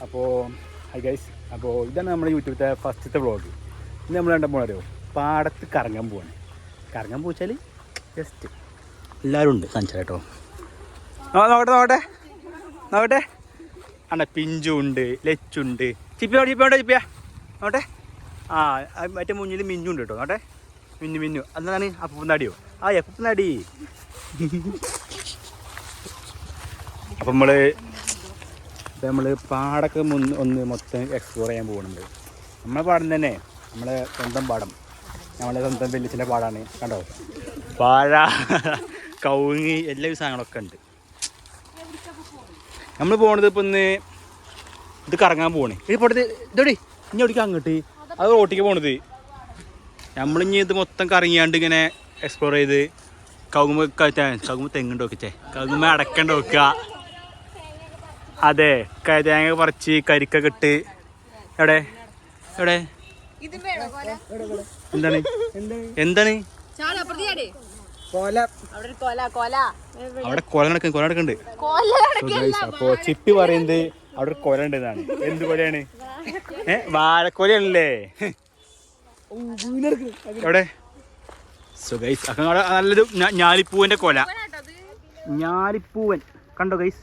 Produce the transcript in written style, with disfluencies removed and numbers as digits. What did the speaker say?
അപ്പോൾ high guys, അപ്പോൾ ഇതാണ് നമ്മുടെ യൂട്യൂബിലത്തെ ഫസ്റ്റത്തെ വ്ളോഗ്. ഇന്ന് നമ്മൾ കണ്ടാൽ പോകണോ പാടത്ത് കറങ്ങാൻ പോവാണ്. കറങ്ങാൻ പോയിച്ചാൽ ജസ്റ്റ് എല്ലാവരും ഉണ്ട് കാണിച്ചാൽ കേട്ടോ. നോക്കട്ടെ അണ്ട പിഞ്ചുണ്ട്, ലച്ചുണ്ട്, ചിപ്പിയ നോട്ടെ. ആ മറ്റേ മുന്നിൽ മിന്നുണ്ട് കേട്ടോ. നോട്ടെ മിന്നു അതാണ് അപ്പൂപ്പനാടിയോ. ആ അപ്പൂപ്പനാടി. അപ്പം നമ്മൾ പാടൊക്കെ ഒന്ന് മൊത്തം എക്സ്പ്ലോർ ചെയ്യാൻ പോകുന്നുണ്ട്. നമ്മളെ പാടം തന്നെ, നമ്മളെ സ്വന്തം പാടം, നമ്മളെ സ്വന്തം വെല്ലിച്ചിൻ്റെ പാടാണ്. കണ്ടോ, വാഴ, കവുങ്ങ്, എല്ലാ സാധനങ്ങളൊക്കെ ഉണ്ട്. നമ്മൾ പോണത് ഇപ്പം ഇന്ന് ഇത് കറങ്ങാൻ പോകണേ. ഈ പോട്ടത് ഇതോടി ഇനി എവിടേക്ക് അങ്ങോട്ട് അത് റോട്ടിക്ക് പോണത്. നമ്മളിനി ഇത് മൊത്തം കറങ്ങിയാണ്ട് ഇങ്ങനെ എക്സ്പ്ലോർ ചെയ്ത് കവുങ്ങ് തെങ്ങുണ്ട് നോക്കിച്ചേ, കവുങ്ങ് അടക്കണ്ട് നോക്കുക. അതെ, തേങ്ങ പറിച്ച് കരിക്കൊക്കെ ഇട്ട്. എവിടെ എന്താണ് അവിടെ കൊല നടക്കുന്നുണ്ട്. അപ്പൊ ചിപ്പി പറയുന്നത് അവിടെ ഒരു കൊല ഉണ്ട് എന്നാണ്. എന്ത് കൊലയാണ്? വാഴക്കൊലയാണല്ലേ എവിടെ? സോ ഗൈസ്, അവിടെ നല്ലൊരു ഞാലിപ്പൂവന്റെ കൊല. ഞാലിപ്പൂവൻ കണ്ടോ ഗൈസ്?